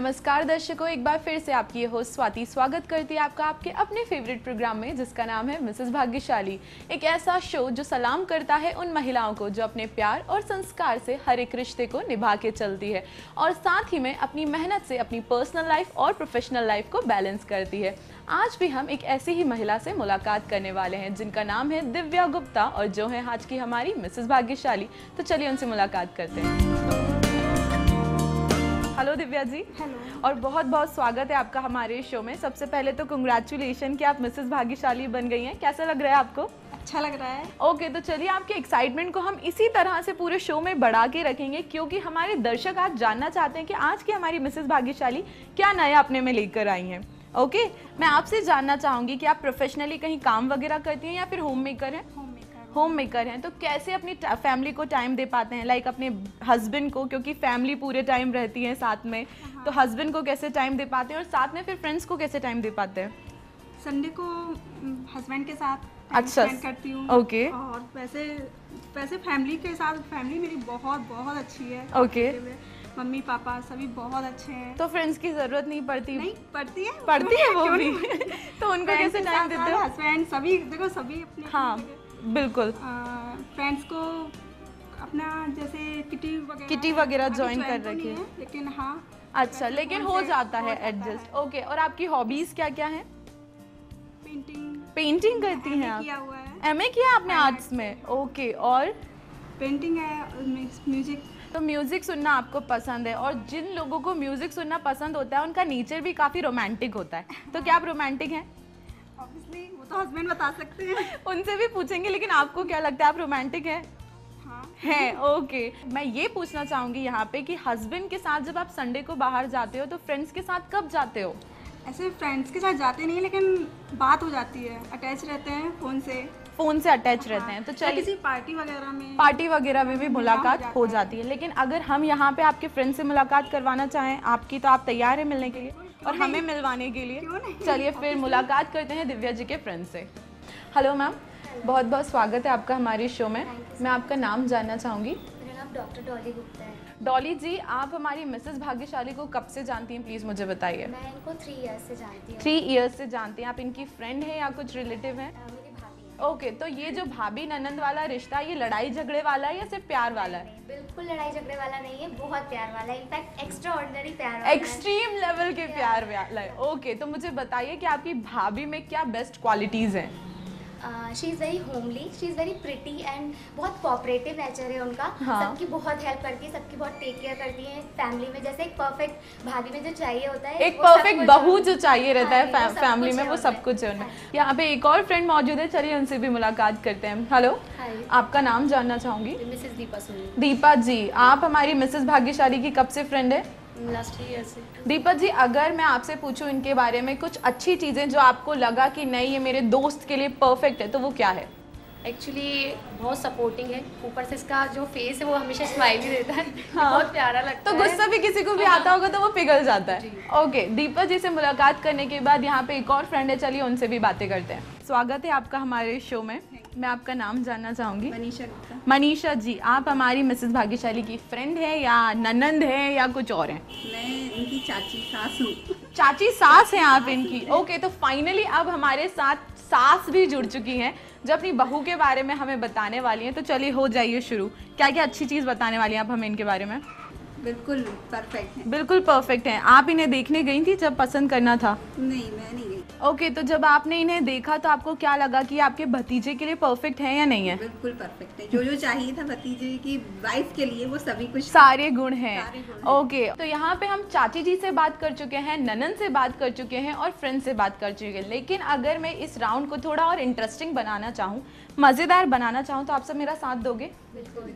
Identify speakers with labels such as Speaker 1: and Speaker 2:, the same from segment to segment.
Speaker 1: नमस्कार दर्शकों, एक बार फिर से आपकी ये होस्ट स्वाति स्वागत करती है आपका आपके अपने फेवरेट प्रोग्राम में, जिसका नाम है मिसेस भाग्यशाली। एक ऐसा शो जो सलाम करता है उन महिलाओं को जो अपने प्यार और संस्कार से हर एक रिश्ते को निभा के चलती है और साथ ही में अपनी मेहनत से अपनी पर्सनल लाइफ और प्रोफेशनल लाइफ को बैलेंस करती है। आज भी हम एक ऐसी ही महिला से मुलाकात करने वाले हैं जिनका नाम है दिव्या गुप्ता और जो है आज की हमारी मिसेस भाग्यशाली। तो चलिए उनसे मुलाकात करते हैं। हेलो दिव्या जी।
Speaker 2: हेलो।
Speaker 1: और बहुत बहुत स्वागत है आपका हमारे शो में। सबसे पहले तो कंग्रेचुलेशन कि आप मिसेस भाग्यशाली बन गई हैं। कैसा लग रहा है आपको?
Speaker 2: अच्छा लग रहा है।
Speaker 1: ओके, तो चलिए आपके एक्साइटमेंट को हम इसी तरह से पूरे शो में बढ़ा के रखेंगे, क्योंकि हमारे दर्शक आज जानना चाहते हैं कि आज की हमारी मिसेस भाग्यशाली क्या नया अपने में लेकर आई हैं। ओके, मैं आपसे जानना चाहूँगी कि आप प्रोफेशनली कहीं काम वगैरह करती हैं या फिर होम मेकर हैं? होम मेकर हैं। तो कैसे अपनी फैमिली को टाइम दे पाते हैं, लाइक अपने हस्बैंड को, क्योंकि फैमिली पूरे टाइम रहती है साथ में, तो हस्बैंड को कैसे टाइम दे पाते हैं और साथ में फिर फ्रेंड्स को कैसे टाइम दे पाते हैं?
Speaker 2: संडे को हस्बैंड के साथ
Speaker 1: अच्छा
Speaker 2: स्पेंड करती हूँ।
Speaker 1: ओके।
Speaker 2: और वैसे फैमिली के साथ, फैमिली मेरी बहुत बहुत अच्छी है।
Speaker 1: ओके।
Speaker 2: मम्मी पापा सभी बहुत अच्छे हैं,
Speaker 1: तो फ्रेंड्स की जरूरत नहीं पड़ती?
Speaker 2: नहीं पड़ती
Speaker 1: है वो भी। तो उनको कैसे टाइम देते हो?
Speaker 2: हस्बैंड सभी, देखो सभी अपने
Speaker 1: हाँ बिल्कुल।
Speaker 2: फ्रेंड्स को अपना जैसे किटी
Speaker 1: वगैरह ज्वाइन कर रखी है,
Speaker 2: लेकिन हाँ
Speaker 1: अच्छा, लेकिन हो जाता है एडजस्ट। ओके, और आपकी हॉबीज क्या क्या है? पेंटिंग करती हैं आप?
Speaker 2: किया हुआ है।
Speaker 1: एमए किया आपने आर्ट्स में? ओके, और
Speaker 2: पेंटिंग है, म्यूजिक।
Speaker 1: तो म्यूजिक सुनना आपको पसंद है, और जिन लोगों को म्यूजिक सुनना पसंद होता है उनका नेचर भी काफी रोमांटिक होता है। तो क्या आप रोमांटिक हैं?
Speaker 2: ऑब्वियसली वो तो हस्बैंड बता सकते हैं।
Speaker 1: उनसे भी पूछेंगे, लेकिन आपको क्या लगता है, आप रोमांटिक हैं?
Speaker 2: हाँ
Speaker 1: है। ओके, मैं ये पूछना चाहूंगी यहाँ पे कि हस्बैंड के साथ जब आप संडे को बाहर जाते हो तो फ्रेंड्स के साथ कब जाते हो?
Speaker 2: ऐसे फ्रेंड्स के साथ जाते नहीं, लेकिन बात हो जाती है, अटैच रहते हैं फोन से
Speaker 1: अटैच रहते हैं। तो चलिए
Speaker 2: किसी पार्टी वगैरह में
Speaker 1: भी मुलाकात हो जाती है। लेकिन अगर हम यहाँ पे आपके फ्रेंड से मुलाकात करवाना चाहें आपकी, तो आप तैयार हैं मिलने के लिए और हमें मिलवाने के लिए? चलिए फिर मुलाकात करते हैं दिव्या जी के फ्रेंड से। हेलो मैम, बहुत बहुत स्वागत है आपका हमारे शो में। मैं आपका नाम जानना चाहूँगी।
Speaker 3: मेरा नाम डॉक्टर डॉली गुप्ता है।
Speaker 1: डॉली जी, आप हमारी मिसेस भाग्यशाली को कब से जानती हैं, प्लीज़ मुझे बताइए।
Speaker 3: मैं इनको 3 इयर्स से जानती हूँ।
Speaker 1: 3 इयर्स से जानती हैं आप। इनकी फ्रेंड है या कुछ रिलेटिव है?
Speaker 3: मेरी भाभी है।
Speaker 1: ओके, तो ये जो भाभी ननंद वाला रिश्ता, ये लड़ाई झगड़े वाला है या सिर्फ प्यार वाला है?
Speaker 3: नहीं, बिल्कुल लड़ाई झगड़े वाला नहीं है, बहुत प्यार वाला है। इनफैक्ट एक्स्ट्रा ऑर्डिनरी प्यार वाला है।
Speaker 1: एक्सट्रीम लेवल के प्यार वाला है। ओके, तो मुझे बताइए कि आपकी भाभी में क्या बेस्ट क्वालिटीज़ हैं?
Speaker 3: She is very homely, she is very pretty and बहुत कोऑपरेटिव नेचर है उनका।
Speaker 1: हाँ।
Speaker 3: सबकी बहुत हेल्प करती है, सबकी बहुत टेक केयर करती है। फैमिली में जैसे एक परफेक्ट भाभी में जो चाहिए होता है,
Speaker 1: एक परफेक्ट बहू जो चाहिए रहता है
Speaker 3: हाँ,
Speaker 1: फैमिली में, वो सब कुछ है उनमें। यहाँ पे एक और फ्रेंड मौजूद है, चलिए उनसे भी मुलाकात करते हैं। हेलो, आपका नाम जानना चाहूँगी।
Speaker 3: मिसेस दीपा सोनी।
Speaker 1: दीपा जी, आप हमारी मिसेस भाग्यशाली की कब से फ्रेंड है?
Speaker 3: लास्ट ईयर से।
Speaker 1: दीपा जी, अगर मैं आपसे पूछूं इनके बारे में कुछ अच्छी चीज़ें जो आपको लगा कि नहीं ये मेरे दोस्त के लिए परफेक्ट है, तो वो क्या है?
Speaker 4: एक्चुअली बहुत सपोर्टिंग है, ऊपर से इसका जो फेस है वो हमेशा स्माइल ही देता है।
Speaker 1: हाँ।
Speaker 4: बहुत प्यारा लगता
Speaker 1: तो
Speaker 4: है।
Speaker 1: गुस्सा भी किसी को भी आता होगा तो वो पिघल जाता है। ओके, दीपा जी से मुलाकात करने के बाद यहाँ पे एक और फ्रेंड है, चलिए उनसे भी बातें करते हैं। स्वागत है आपका हमारे शो में। मैं आपका नाम जानना चाहूँगी।
Speaker 2: मनीषा गुप्ता।
Speaker 1: मनीषा जी, आप हमारी मिसेस भाग्यशाली की फ्रेंड है या ननंद है या कुछ और है?
Speaker 2: मैं इनकी चाची सास हूँ।
Speaker 1: चाची सास हैं आप इनकी? ओके, तो फाइनली अब हमारे साथ सास भी जुड़ चुकी हैं जो अपनी बहू के बारे में हमें बताने वाली हैं। तो चलिए हो जाइए शुरू। क्या क्या अच्छी चीज़ बताने वाली हैं आप हमें इनके बारे में?
Speaker 2: बिल्कुल परफेक्ट है।
Speaker 1: बिल्कुल परफेक्ट हैं। आप इन्हें देखने गई थी जब पसंद करना था?
Speaker 2: नहीं, मैं नहीं गई।
Speaker 1: ओके, तो जब आपने इन्हें देखा तो आपको क्या लगा कि आपके भतीजे के लिए परफेक्ट है या नहीं है?
Speaker 2: बिल्कुल परफेक्ट है, जो जो चाहिए था भतीजे की वाइफ के लिए वो सभी कुछ,
Speaker 1: सारे गुण हैं।
Speaker 2: सारे गुण हैं।
Speaker 1: ओके, तो यहाँ पे हम चाची जी से बात कर चुके हैं, ननंद से बात कर चुके हैं और फ्रेंड से बात कर चुके हैं। लेकिन अगर मैं इस राउंड को थोड़ा और इंटरेस्टिंग बनाना चाहूँ, मज़ेदार बनाना चाहूँ, तो आप सब मेरा साथ दोगे?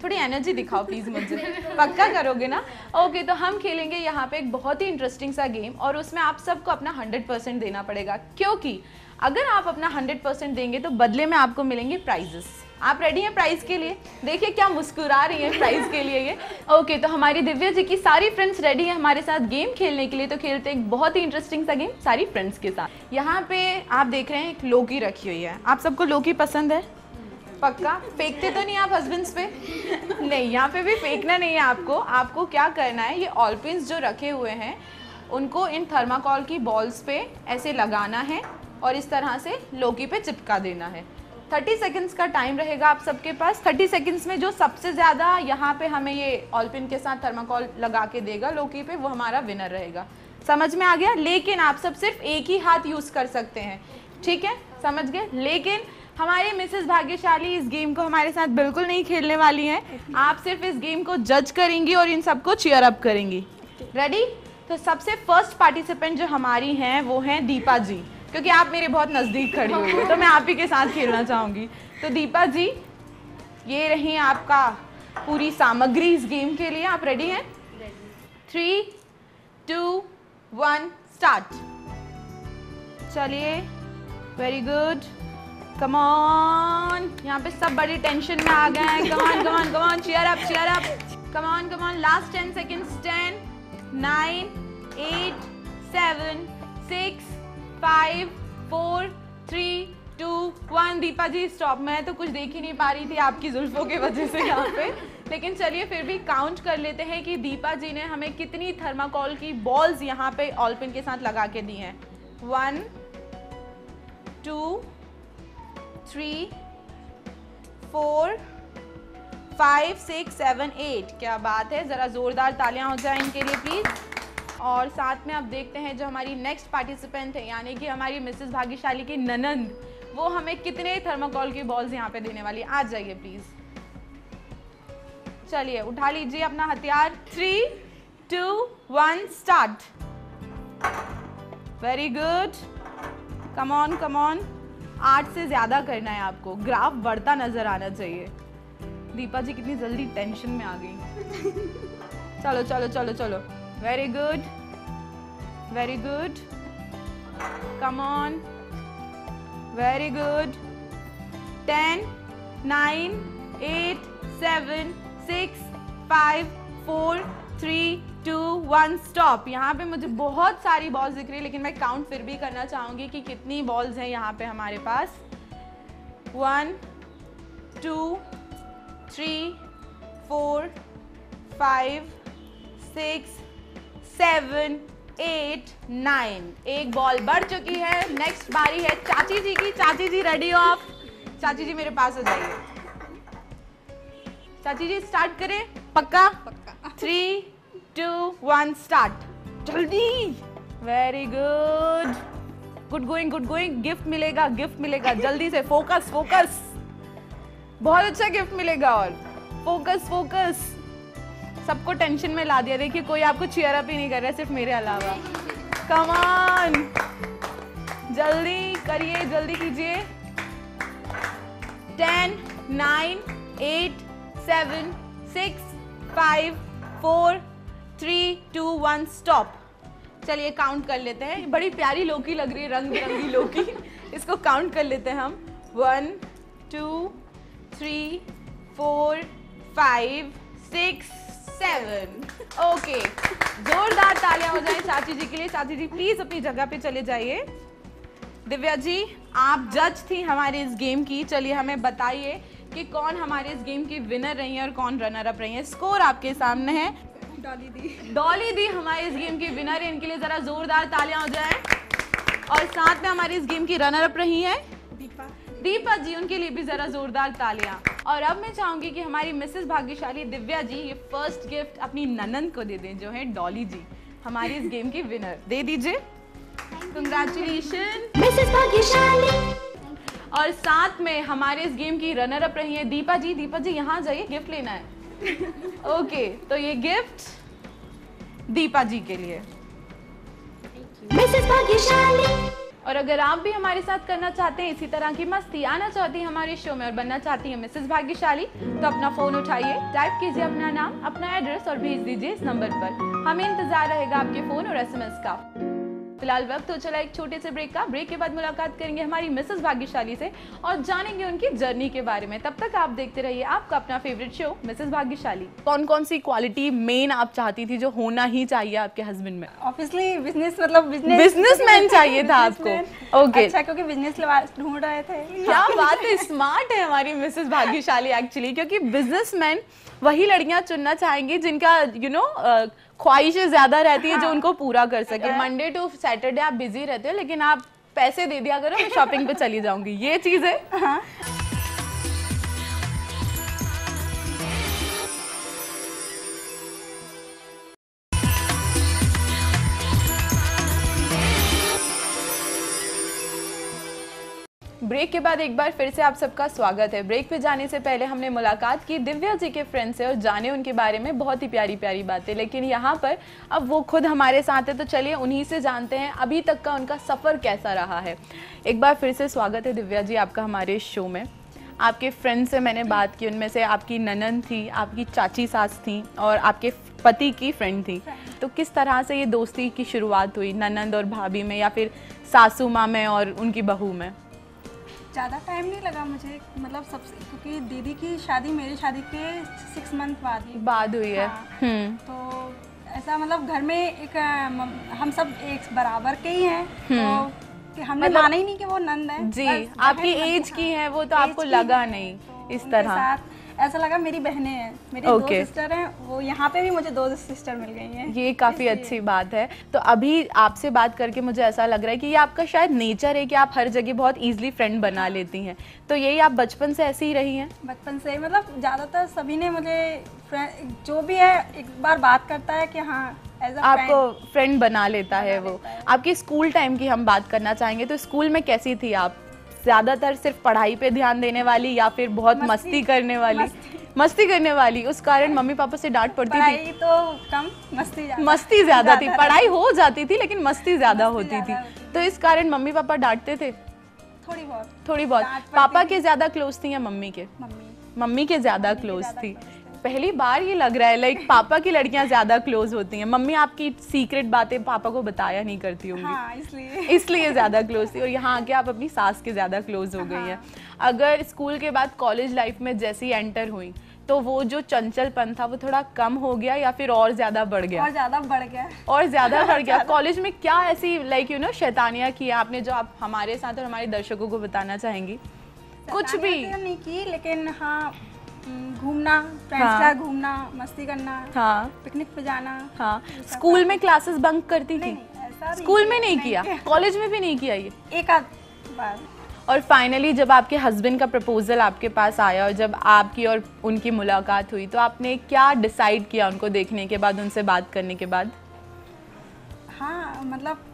Speaker 1: थोड़ी एनर्जी दिखाओ प्लीज़ मुझे। पक्का करोगे ना? ओके, तो हम खेलेंगे यहाँ पे एक बहुत ही इंटरेस्टिंग सा गेम, और उसमें आप सबको अपना 100% देना पड़ेगा, क्योंकि अगर आप अपना 100% देंगे तो बदले में आपको मिलेंगे प्राइजेस। आप रेडी हैं प्राइज के लिए? देखिए क्या मुस्कुरा रही हैं प्राइज के लिए ये। ओके, तो हमारी दिव्या जी की सारी फ्रेंड्स रेडी हैं हमारे साथ गेम खेलने के लिए। तो खेलते हैं एक बहुत ही इंटरेस्टिंग सा गेम सारी फ्रेंड्स के साथ। यहाँ पे आप देख रहे हैं एक लौकी रखी हुई है। आप सबको लौकी पसंद है? पक्का? फेंकते तो नहीं आप हस्बैंड्स पे? नहीं, यहाँ पे भी फेंकना नहीं है आपको। आपको क्या करना है, ये ऑल पिन्स जो रखे हुए हैं उनको इन थर्माकोल की बॉल्स पे ऐसे लगाना है और इस तरह से लौकी पे चिपका देना है। 30 सेकंड्स का टाइम रहेगा आप सबके पास। 30 सेकंड्स में जो सबसे ज़्यादा यहाँ पे हमें ये ऑलपिन के साथ थर्माकोल लगा के देगा लौकी पे, वो हमारा विनर रहेगा। समझ में आ गया? लेकिन आप सब सिर्फ एक ही हाथ यूज़ कर सकते हैं, ठीक है? समझ गए? लेकिन हमारी मिसेस भाग्यशाली इस गेम को हमारे साथ बिल्कुल नहीं खेलने वाली हैं। आप सिर्फ इस गेम को जज करेंगी और इन सबको चीयर अप करेंगी। रेडी? तो सबसे फर्स्ट पार्टिसिपेंट जो हमारी हैं वो हैं दीपा जी, क्योंकि आप मेरे बहुत नज़दीक खड़ी हुई हो तो मैं आप ही के साथ खेलना चाहूँगी। तो दीपा जी, ये रही आपका पूरी सामग्री इस गेम के लिए। आप रेडी हैं? 3, 2, 1 स्टार्ट। चलिए, वेरी गुड, कम ऑन। यहाँ पे सब बड़ी टेंशन में आ गए हैं। Come on come on come on, cheer up cheer up, come on come on. Last 10 seconds. 10, 9, 8, 7, 6, 5, 4, 3, 2, 1। Deepa ji stop. मैं तो कुछ देख ही नहीं पा रही थी आपकी जुल्फों की वजह से यहाँ पे, लेकिन चलिए फिर भी काउंट कर लेते हैं कि दीपा जी ने हमें कितनी थर्माकोल की बॉल्स यहाँ पे ऑलपिन के साथ लगा के दी हैं। 1, 2, 3, 4, 5, 6, 7, 8। क्या बात है, ज़रा ज़ोरदार तालियां हो जाए इनके लिए प्लीज़। और साथ में अब देखते हैं जो हमारी नेक्स्ट पार्टिसिपेंट है, यानी कि हमारी मिसेस भाग्यशाली की ननंद, वो हमें कितने थर्माकोल की बॉल्स यहाँ पे देने वाली है। आ जाइए प्लीज़। चलिए, उठा लीजिए अपना हथियार। 3, 2, 1 start. Very good, come on come on. 8 से ज़्यादा करना है आपको, ग्राफ बढ़ता नज़र आना चाहिए। दीपा जी कितनी जल्दी टेंशन में आ गई। चलो चलो चलो चलो, very good very good, come on, very good. 10, 9, 8, 7, 6, 5, 4, 3, 2, 1 stop. यहाँ पे मुझे बहुत सारी बॉल्स दिख रही है, लेकिन मैं काउंट फिर भी करना चाहूँगी कि कितनी बॉल्स हैं यहाँ पे हमारे पास। 1, 2, 3, 4, 5, 6, 7, 8, 9। एक बॉल बढ़ चुकी है। नेक्स्ट बारी है चाची जी की। चाची जी रेडी हो आप? चाची जी मेरे पास आ जाइए। चाची जी स्टार्ट करें? पक्का? 3, 2, 1 स्टार्ट। जल्दी, very good, good going good going. Gift मिलेगा गिफ्ट मिलेगा, जल्दी से। फोकस फोकस, बहुत अच्छा गिफ्ट मिलेगा। और फोकस फोकस। सबको टेंशन में ला दिया। देखिए, कोई आपको चीयर अप ही नहीं कर रहा है, सिर्फ मेरे अलावा। कम ऑन, जल्दी करिए, जल्दी कीजिए। 10, 9, 8, 7, 6, 5, 4, 3, 2, 1 स्टॉप। चलिए काउंट कर लेते हैं। बड़ी प्यारी लौकी लग रही है, रंग बिरंगी लौकी। इसको काउंट कर लेते हैं हम। 1, 2, 3, 4, 5, 6, 7। ओके, जोरदार तालियां हो जाएं चाची जी के लिए। चाची जी प्लीज अपनी जगह पे चले जाइए। दिव्या जी, आप जज थी हमारे इस गेम की। चलिए हमें बताइए कि कौन हमारे इस गेम की विनर रही है और कौन रनर अप रही है। स्कोर आपके सामने है। डॉली दी हमारे इस गेम की विनर है। इनके लिए जरा जोरदार तालियां हो जाएं। और साथ में हमारी इस गेम की रनर अप रही है दीपा जी, उनके लिए भी जरा जोरदार तालियां। और अब मैं चाहूंगी कि हमारी मिसेस भाग्यशाली दिव्या जी ये फर्स्ट गिफ्ट अपनी ननंद को दे दें, जो है डॉली जी, हमारी इस गेम की विनर। दे दीजिए। कांग्रेचुलेशन मिसेस भाग्यशाली। और साथ में हमारे इस गेम की रनर अप रही है दीपा जी। दीपा जी यहाँ जाइए, गिफ्ट लेना है। ओके, तो ये गिफ्ट दीपा जी के लिए। मिसेस भाग्यशाली। और अगर आप भी हमारे साथ करना चाहते हैं इसी तरह की मस्ती, आना चाहती हैं हमारे शो में और बनना चाहती हैं मिसेस भाग्यशाली, तो अपना फोन उठाइए, टाइप कीजिए अपना नाम, अपना एड्रेस और भेज दीजिए इस नंबर पर। हमें इंतजार रहेगा आपके फोन और SMS का। फिलहाल वक्त हो चला एक छोटे से ब्रेक का। ब्रेक के बाद मुलाकात करेंगे हमारी मिसेस भाग्यशाली से और जानेंगे उनकी जर्नी के बारे में। तब तक आप देखते रहिए आपका अपना फेवरेट शो मिसेस भाग्यशाली। कौन कौन सी क्वालिटी मेन आप चाहती थी जो होना ही चाहिए आपके हस्बैंड में?
Speaker 2: ऑब्वियसली
Speaker 1: बिजनेसमैन चाहिए था आपको। ओके,
Speaker 2: अच्छा, क्योंकि बिजनेस ढूंढ रहे थे।
Speaker 1: क्या बात है, स्मार्ट है हमारी मिसेस भाग्यशाली एक्चुअली, क्योंकि बिजनेसमैन वही लड़कियां चुनना चाहेंगी जिनका ख्वाहिशें ज्यादा रहती है जो उनको पूरा कर सके। मंडे टू सैटरडे आप बिजी रहते हो, लेकिन आप पैसे दे दिया करो, मैं शॉपिंग पे चली जाऊंगी, ये चीज है।
Speaker 2: हाँ।
Speaker 1: ब्रेक के बाद एक बार फिर से आप सबका स्वागत है। ब्रेक पे जाने से पहले हमने मुलाकात की दिव्या जी के फ्रेंड से और जाने उनके बारे में बहुत ही प्यारी प्यारी बातें, लेकिन यहाँ पर अब वो खुद हमारे साथ है, तो चलिए उन्हीं से जानते हैं अभी तक का उनका सफ़र कैसा रहा है। एक बार फिर से स्वागत है दिव्या जी आपका हमारे शो में। आपके फ्रेंड से मैंने बात की, उनमें से आपकी ननन थी, आपकी चाची सास थी और आपके पति की फ्रेंड थी। तो किस तरह से ये दोस्ती की शुरुआत हुई ननंद और भाभी में, या फिर सासू माँ में और उनकी बहू में?
Speaker 2: ज़्यादा टाइम नहीं लगा मुझे, मतलब सबसे, क्योंकि दीदी की शादी मेरी शादी के 6 मंथ बाद
Speaker 1: हुई है।
Speaker 2: हाँ। तो ऐसा मतलब घर में एक हम सब एक बराबर के ही हैं, तो कि हमने माना ही नहीं कि वो नंद है
Speaker 1: जी। आपकी एज की है वो, तो आपको लगा नहीं इस तरह?
Speaker 2: ऐसा लगा मेरी बहनें हैं, मेरी 2 सिस्टर हैं, वो यहाँ पे भी मुझे 2 सिस्टर मिल गई हैं।
Speaker 1: ये काफ़ी अच्छी बात है। तो अभी आपसे बात करके मुझे ऐसा लग रहा है कि ये आपका शायद नेचर है कि आप हर जगह बहुत इजीली फ्रेंड बना लेती हैं। तो यही आप बचपन से ऐसी ही रही हैं?
Speaker 2: बचपन से, मतलब ज़्यादातर सभी ने मुझे जो भी है एक बार बात करता है कि हाँ
Speaker 1: आपको फ्रेंड बना लेता है वो। आपकी स्कूल टाइम की हम बात करना चाहेंगे, तो स्कूल में कैसी थी आप? ज़्यादातर सिर्फ पढ़ाई पे ध्यान देने वाली या फिर बहुत मस्ती करने वाली? मस्ती करने वाली, उस कारण मम्मी पापा से डांट पड़ती थी?
Speaker 2: पढ़ाई तो कम,
Speaker 1: मस्ती ज़्यादा थी। पढ़ाई हो जाती थी लेकिन मस्ती ज़्यादा होती थी, तो इस कारण मम्मी पापा डांटते थे? थोड़ी बहुत। पापा के ज़्यादा क्लोज थी या मम्मी के? मम्मी के ज़्यादा क्लोज थी। पहली बार ये लग रहा है लाइक पापा की लड़कियां ज्यादा क्लोज होती हैं। मम्मी आपकी सीक्रेट बातें पापा को बताया नहीं करती होंगी।
Speaker 2: हाँ,
Speaker 1: इसलिए ज्यादा क्लोज थी, और यहाँ आके आप अपनी सास के ज्यादा क्लोज हो गई हैं। अगर स्कूल के बाद कॉलेज लाइफ में जैसे ही एंटर हुई, तो वो जो चंचलपन था वो थोड़ा कम हो गया या फिर और ज्यादा बढ़ गया?
Speaker 2: और ज्यादा बढ़ गया।
Speaker 1: कॉलेज में क्या ऐसी लाइक शैतानियां की आपने जो आप हमारे साथ और हमारे दर्शकों को बताना चाहेंगी? कुछ भी
Speaker 2: नहीं की, लेकिन हाँ घूमना, फ्रेंड्स के साथ घूमना, मस्ती करना, पिकनिक पे जाना।
Speaker 1: हाँ। स्कूल में क्लासेस बंक करती थी? स्कूल में नहीं किया, कॉलेज में भी नहीं किया ये?
Speaker 2: एक आध बार।
Speaker 1: और फाइनली जब आपके हस्बैंड का प्रपोजल आपके पास आया और जब आपकी और उनकी मुलाकात हुई, तो आपने क्या डिसाइड किया उनको देखने के बाद, उनसे बात करने के बाद?
Speaker 2: हाँ, मतलब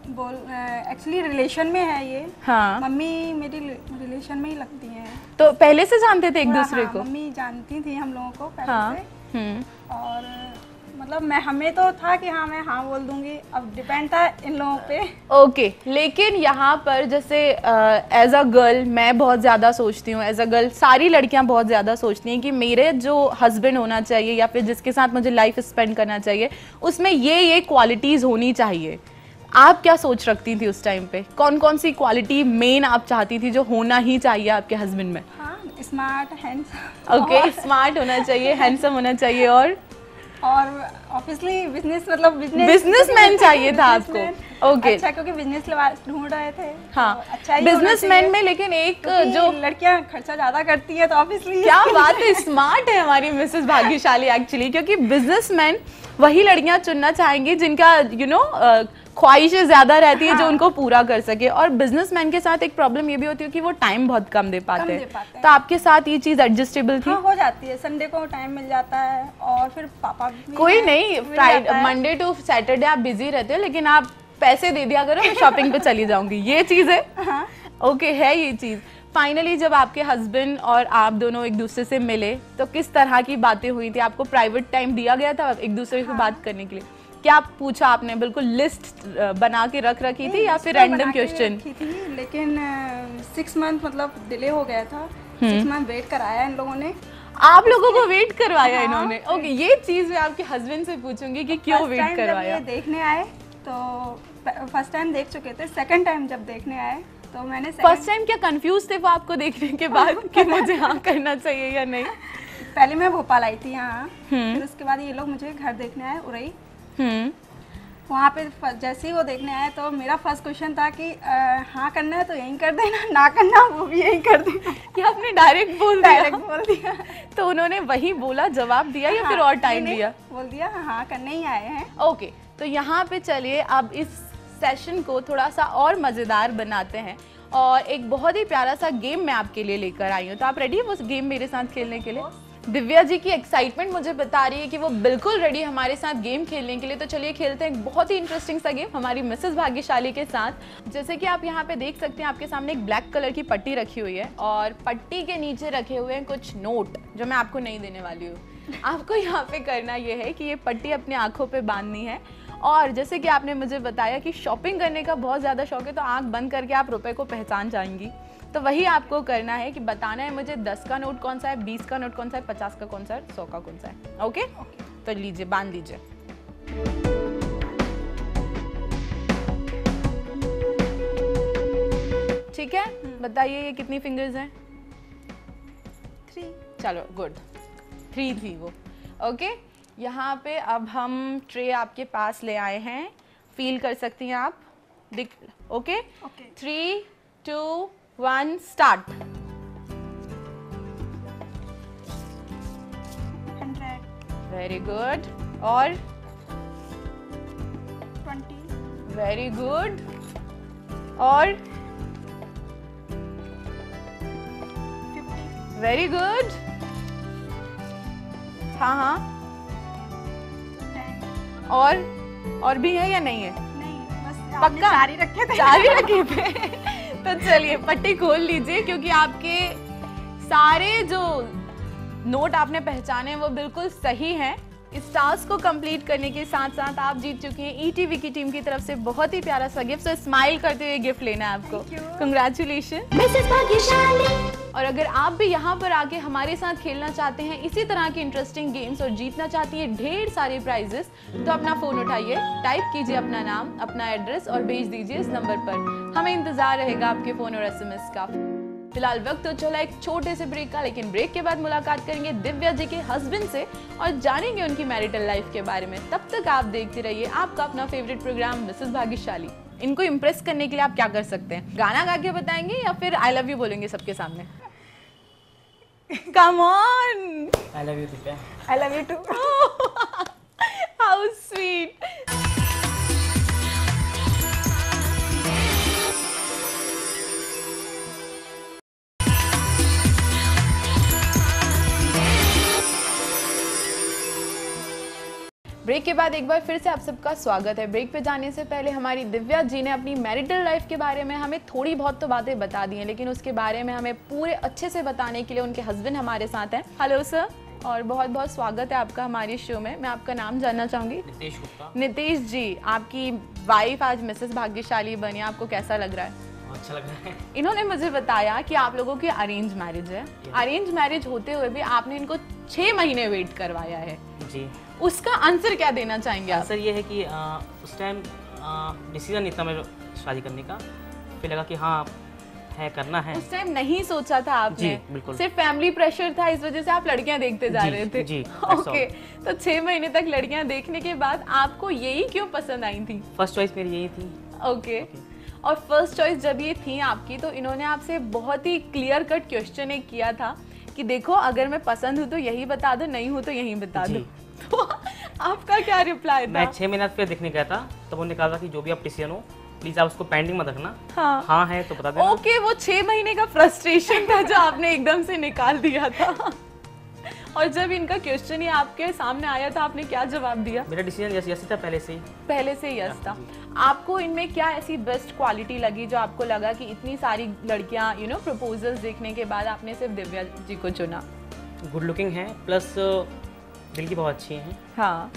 Speaker 2: एक्चुअली रिलेशन में है ये।
Speaker 1: हाँ।
Speaker 2: मम्मी मेरी रिलेशन में ही लगती हैं।
Speaker 1: तो पहले से जानते थे एक दूसरे को?
Speaker 2: मम्मी जानती थी हम लोगों को पहले से। और मतलब हमें तो था कि हाँ मैं हाँ बोल दूंगी, अब डिपेंड था इन लोगों पे।
Speaker 1: ओके। लेकिन यहाँ पर जैसे एज अ गर्ल मैं बहुत ज़्यादा सोचती हूँ, एज अ गर्ल सारी लड़कियाँ बहुत ज़्यादा सोचती हैं कि मेरे जो हस्बैंड होना चाहिए या फिर जिसके साथ मुझे लाइफ स्पेंड करना चाहिए, उसमें ये क्वालिटीज़ होनी चाहिए। आप क्या सोच रखती थी उस टाइम पे? कौन कौन सी क्वालिटी मेन आप चाहती थी जो होना ही चाहिए आपके हस्बैंड में?
Speaker 2: हाँ, स्मार्ट, हैंडसम।
Speaker 1: ओके, स्मार्ट होना चाहिए, हैंडसम होना चाहिए, और
Speaker 2: ऑब्वियसली
Speaker 1: बिजनेसमैन चाहिए था आपको। ओके।
Speaker 2: अच्छा, क्योंकि बिजनेस ढूंढ रहे थे।
Speaker 1: हाँ,
Speaker 2: तो अच्छा
Speaker 1: बिजनेसमैन में, लेकिन एक जो
Speaker 2: लड़कियां खर्चा ज्यादा करती है तो ऑब्वियसली।
Speaker 1: क्या बात है, स्मार्ट है हमारी मिसेस भाग्यशाली एक्चुअली, क्योंकि बिजनेसमैन वही लड़कियां चुनना चाहेंगी जिनका ख्वाहिशें ज्यादा रहती है जो उनको पूरा कर सके। और बिजनेसमैन के साथ एक प्रॉब्लम ये भी होती है कि वो टाइम बहुत कम दे पाते हैं। तो आपके साथ ये चीज एडजस्टेबल थी?
Speaker 2: हाँ, हो जाती है, संडे को टाइम मिल जाता है, और फिर पापा भी
Speaker 1: कोई नहीं, फ्राइडे मंडे टू सैटरडे आप बिजी रहते हो, लेकिन आप पैसे दे दिया करो, मैं शॉपिंग पे चली जाऊंगी, ये चीज है। ओके, है ये चीज। फाइनली जब आपके हस्बैंड और आप दोनों एक दूसरे से मिले, तो किस तरह की बातें हुई थी? आपको प्राइवेट टाइम दिया गया था एक दूसरे से बात करने के लिए? क्या पूछा आपने? बिल्कुल लिस्ट बना के रख रखी थी या फिर रैंडम क्वेश्चन?
Speaker 2: लेकिन 6 मंथ मतलब डिले हो गया था। 6 मंथ वेट कराया इन लोगों ने।
Speaker 1: आप लोगों को वेट करवाया इन्होंने? ओके, ये चीज मैं आपके हस्बैंड से पूछूंगी कि क्यों वेट करवाया?
Speaker 2: देखने आए तो फर्स्ट टाइम देख चुके थे, सेकंड टाइम जब देखने आए तो मैंने
Speaker 1: फर्स्ट टाइम क्या कंफ्यूज थे वो आपको देखने के बाद कि मुझे हाँ करना चाहिए या नहीं?
Speaker 2: पहले मैं भोपाल आई थी यहाँ, फिर उसके बाद ये लोग मुझे घर देखने आए उरई। वहाँ पे जैसे ही वो देखने आए तो मेरा फर्स्ट क्वेश्चन था कि हाँ करना है तो यहीं कर देना, ना करना वो भी यहीं कर देना।
Speaker 1: ये आपने डायरेक्ट बोल दिया?
Speaker 2: डायरेक्ट बोल दिया।
Speaker 1: तो उन्होंने वही बोला, जवाब दिया या फिर और टाइम लिया?
Speaker 2: बोल दिया हाँ करने ही आए हैं।
Speaker 1: ओके, तो यहाँ पे चलिए अब इस सेशन को थोड़ा सा और मज़ेदार बनाते हैं और एक बहुत ही प्यारा सा गेम मैं आपके लिए लेकर आई हूँ। तो आप रेडी है वो गेम मेरे साथ खेलने के लिए? दिव्या जी की एक्साइटमेंट मुझे बता रही है कि वो बिल्कुल रेडी है हमारे साथ गेम खेलने के लिए। तो चलिए खेलते हैं एक बहुत ही इंटरेस्टिंग सा गेम हमारी मिसेस भाग्यशाली के साथ। जैसे कि आप यहाँ पे देख सकते हैं, आपके सामने एक ब्लैक कलर की पट्टी रखी हुई है और पट्टी के नीचे रखे हुए हैं कुछ नोट जो मैं आपको नहीं देने वाली हूँ। आपको यहाँ पे करना ये है कि ये पट्टी अपनी आँखों पर बांधनी है और जैसे कि आपने मुझे बताया कि शॉपिंग करने का बहुत ज़्यादा शौक है, तो आँख बंद करके आप रुपए को पहचान जाएंगी। तो वही आपको करना है कि बताना है मुझे 10 का नोट कौन सा है, 20 का नोट कौन सा है, 50 का कौन सा है, 100 का कौन सा है। ओके? तो लीजिए, बांध लीजिए। ठीक है, बताइए ये कितनी फिंगर्स हैं?
Speaker 2: 3।
Speaker 1: चलो गुड, 3 थी वो। ओके, यहाँ पे अब हम ट्रे आपके पास ले आए हैं, फील कर सकती हैं आप। Okay, 3, 2, 1 start.
Speaker 2: 100,
Speaker 1: very good. और
Speaker 2: 20,
Speaker 1: वेरी गुड। और
Speaker 2: 50,
Speaker 1: वेरी गुड। हाँ हाँ,
Speaker 2: 10।
Speaker 1: और भी है या नहीं है?
Speaker 2: नहीं, बस आपने
Speaker 1: पक्का?
Speaker 2: 4 ही रखे थे।
Speaker 1: 4 ही रखे थे। तो चलिए पट्टी खोल लीजिए, क्योंकि आपके सारे जो नोट आपने पहचाने वो बिल्कुल सही हैं। इस टास्क को कंप्लीट करने के साथ साथ आप जीत चुकी हैं ईटीवी की टीम की तरफ से बहुत ही प्यारा सा गिफ्ट। तो स्माइल करते हुए गिफ्ट लेना है आपको। कंग्रेचुलेशन मिसेस भाग्यशाली। और अगर आप भी यहाँ पर आके हमारे साथ खेलना चाहते हैं इसी तरह के इंटरेस्टिंग गेम्स और जीतना चाहती हैं ढेर सारे प्राइजेस, तो अपना फ़ोन उठाइए, टाइप कीजिए अपना नाम, अपना एड्रेस और भेज दीजिए इस नंबर पर। हमें इंतज़ार रहेगा आपके फ़ोन और SMS का। फिलहाल वक्त तो चला एक छोटे से ब्रेक का, लेकिन ब्रेक के बाद मुलाकात करेंगे दिव्या जी के हस्बैंड से और जानेंगे उनकी मैरिटल लाइफ के बारे में। तब तक आप देखते रहिए आपका अपना फेवरेट प्रोग्राम मिसेस भाग्यशाली। इनको इम्प्रेस करने के लिए आप क्या कर सकते हैं? गाना गा के बताएंगे या फिर आई लव यू बोलेंगे सबके सामने? Come on.
Speaker 5: I love you Divya.
Speaker 2: I love you too.
Speaker 1: How sweet. Break के बाद एक बार फिर से आप सबका स्वागत है। ब्रेक पे जाने से पहले हमारी दिव्या जी ने अपनी मैरिटल लाइफ के बारे में हमें थोड़ी बहुत तो बातें बता दी हैं, लेकिन उसके बारे में हमें पूरे अच्छे से बताने के लिए उनके हस्बैंड हमारे साथ हैं। हेलो सर, और बहुत बहुत स्वागत है आपका हमारे शो में। मैं आपका नाम जानना चाहूँगी।
Speaker 5: नितेश गुप्ता।
Speaker 1: नितेश जी, आपकी वाइफ आज मिसेस भाग्यशाली बनी, आपको कैसा लग रहा है?
Speaker 5: अच्छा लग रहा है।
Speaker 1: इन्होंने मुझे बताया कि आप लोगों की अरेंज मैरिज है। अरेंज मैरिज होते हुए भी आपने इनको 6 महीने वेट करवाया है
Speaker 5: जी।
Speaker 1: उसका आंसर क्या देना चाहेंगे आप?
Speaker 5: आंसर ये है कि उस टाइम डिसीजन नहीं था मेरे शादी करने का, फिर लगा कि हाँ है करना है।
Speaker 1: उस टाइम नहीं सोचा था आपने?
Speaker 5: जी, बिल्कुल।
Speaker 1: सिर्फ फैमिली प्रेशर था, इस वजह से आप लड़कियां देखते जा
Speaker 5: जी,
Speaker 1: रहे थे?
Speaker 5: जी,
Speaker 1: ओके, तो 6 महीने तक लड़कियां देखने के बाद आपको यही क्यों पसंद आई थी?
Speaker 5: फर्स्ट चॉइस मेरी यही थी।
Speaker 1: ओके। और फर्स्ट चॉइस जब ये थी आपकी, तो इन्होंने आपसे बहुत ही क्लियर कट क्वेश्चन एक किया था कि देखो अगर मैं पसंद हूँ तो यही बता दो, नहीं हूँ तो यही बता दो। तो आपका क्या रिप्लाई था?
Speaker 5: मैं 6 महीना फिर देखने गया था, तब उन्होंने कहा था कि जो भी आप डिसीजन हो प्लीज आप उसको पेंडिंग मत रखना। हाँ है तो बता देना।
Speaker 1: ओके, वो 6 महीने का फ्रस्ट्रेशन था जो आपने एकदम से निकाल दिया था। और जब इनका क्वेश्चन ही आपके सामने आया था, आपने क्या जवाब दिया?
Speaker 5: मेरा डिसीजन यस था पहले से ही।
Speaker 1: पहले से यस था। आपको इनमें क्या ऐसी बेस्ट क्वालिटी लगी जो आपको लगा कि इतनी सारी लड़कियां प्रपोजल्स देखने के बाद आपने सिर्फ दिव्या जी को चुना?
Speaker 5: गुड लुकिंग है, प्लस दिल की बहुत अच्छी है।
Speaker 1: हाँ,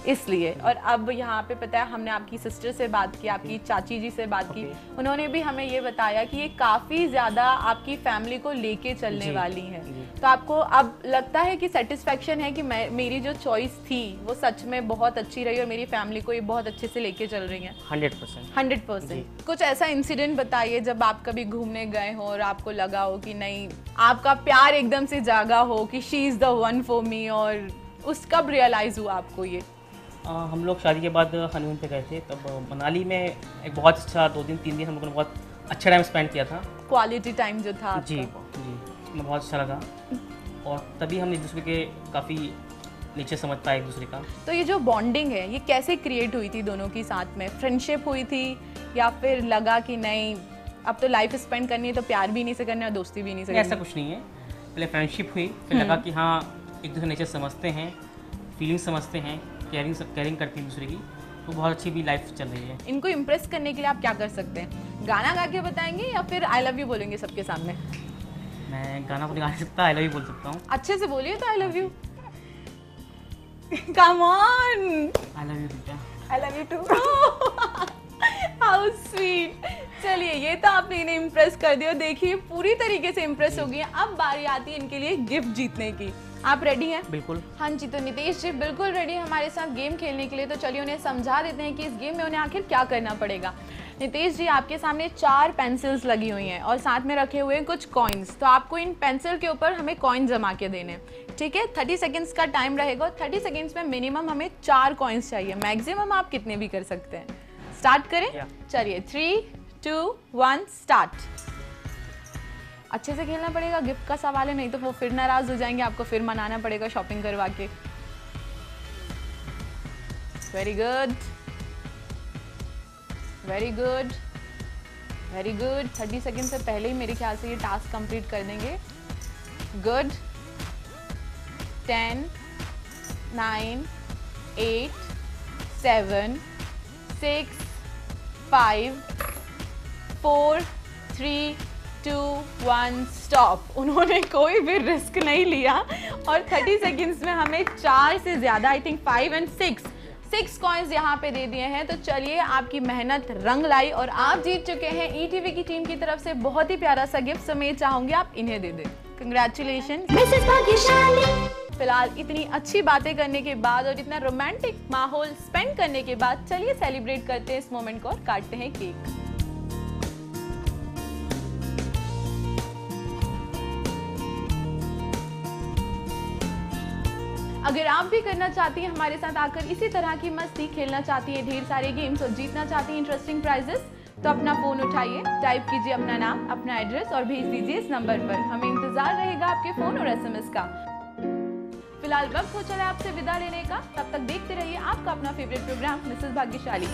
Speaker 1: इसलिए। और अब यहाँ पे पता है, हमने आपकी सिस्टर से बात की, आपकी चाची जी से बात की, उन्होंने भी हमें ये बताया कि ये काफ़ी ज़्यादा आपकी फैमिली को लेके चलने वाली हैं। तो आपको अब लगता है कि सेटिस्फेक्शन है कि मेरी जो चॉइस थी वो सच में बहुत अच्छी रही और मेरी फैमिली को ये बहुत अच्छे से लेके चल रही हैं? 100%। कुछ ऐसा इंसिडेंट बताइए जब आप कभी घूमने गए हो और आपको लगा हो कि नहीं, आपका प्यार एकदम से जागा हो कि she is the one for me, और उस कब रियलाइज़ हुआ आपको ये?
Speaker 5: हम लोग शादी के बाद हनीमून पे गए थे, तब मनाली में एक बहुत अच्छा 2 दिन 3 दिन हम लोगों ने बहुत अच्छा टाइम स्पेंड किया था।
Speaker 1: क्वालिटी टाइम जो था
Speaker 5: जी
Speaker 1: आपका।
Speaker 5: जी, हमें बहुत अच्छा लगा और तभी हम एक दूसरे के काफ़ी नीचे समझ पाए एक दूसरे का।
Speaker 1: तो ये जो बॉन्डिंग है ये कैसे क्रिएट हुई थी दोनों की साथ में? फ्रेंडशिप हुई थी या फिर लगा कि नहीं अब तो लाइफ स्पेंड करनी है तो प्यार भी नहीं से करना और दोस्ती भी नहीं से
Speaker 5: नहीं, ऐसा
Speaker 1: करनी?
Speaker 5: कुछ नहीं है। पहले फ्रेंडशिप हुई, फिर लगा कि हाँ एक दूसरे नेचर समझते हैं, फीलिंग्स समझते हैं, केयरिंग करते हैं दूसरे की, तो बहुत अच्छी भी लाइफ चल रही है।
Speaker 1: इनको इम्प्रेस करने के लिए आप क्या कर सकते हैं? गाना गा के बताएंगे या फिर आई लव यू बोलेंगे सबके सामने?
Speaker 5: मैं गाना तो नहीं गा सकता, आई लव यू बोल सकता हूँ।
Speaker 1: अच्छे से बोलिए तो I love you. Come on.
Speaker 5: I love you बेटा।
Speaker 2: I love you too.
Speaker 1: How sweet. चलिए ये तो आपने इन्हें इम्प्रेस कर दिया, देखिए पूरी तरीके से इम्प्रेस हो गई हैं। अब बारी आती है इनके लिए गिफ्ट जीतने की। आप रेडी हैं?
Speaker 5: बिल्कुल।
Speaker 1: हाँ जी, तो नितेश जी बिल्कुल रेडी है हमारे साथ गेम खेलने के लिए। तो चलिए उन्हें समझा देते हैं कि इस गेम में उन्हें आखिर क्या करना पड़ेगा। नितेश जी आपके सामने 4 पेंसिल्स लगी हुई हैं और साथ में रखे हुए हैं कुछ कॉइन्स। तो आपको इन पेंसिल के ऊपर हमें कॉइन जमा के देने, ठीक है? 30 सेकेंड्स का टाइम रहेगा और 30 सेकेंड्स में मिनिमम हमें 4 कॉइन्स चाहिए, मैक्सिमम आप कितने भी कर सकते हैं। स्टार्ट करें? चलिए 3, 2, 1 स्टार्ट। अच्छे से खेलना पड़ेगा, गिफ्ट का सवाल है, नहीं तो वो फिर नाराज हो जाएंगे, आपको फिर मनाना पड़ेगा शॉपिंग करवा के। Very good, very good, very good. 30 second से पहले ही मेरे ख्याल से ये टास्क कंप्लीट कर देंगे। गुड। 10, 9, 8, 7, 6, 5, 4, 3, 2, 1 स्टॉप। उन्होंने कोई भी रिस्क नहीं लिया और 30 सेकेंड्स में हमें 4 से ज़्यादा, आई थिंक 5 और 6 कॉइन्स यहाँ पे दे दिए हैं। तो चलिए आपकी मेहनत रंग लाई और आप जीत चुके हैं ईटीवी की टीम की तरफ से बहुत ही प्यारा सा गिफ्ट। समेत चाहूँगी आप इन्हें दे दें। कंग्रेचुलेशन मिसेस भाग्यशाली। फिलहाल इतनी अच्छी बातें करने के बाद और इतना रोमांटिक माहौल स्पेंड करने के बाद चलिए सेलिब्रेट करते हैं इस मोमेंट को और काटते हैं केक। अगर आप भी करना चाहती हैं हमारे साथ आकर इसी तरह की मस्ती, खेलना चाहती हैं ढेर सारे गेम्स और जीतना चाहती हैं इंटरेस्टिंग प्राइजेस, तो अपना फ़ोन उठाइए, टाइप कीजिए अपना नाम, अपना एड्रेस और भेज दीजिए इस नंबर पर। हमें इंतज़ार रहेगा आपके फ़ोन और SMS का। फिलहाल वक्त हो चला आपसे विदा लेने का, तब तक देखते रहिए आपका अपना फेवरेट प्रोग्राम मिसेस भाग्यशाली।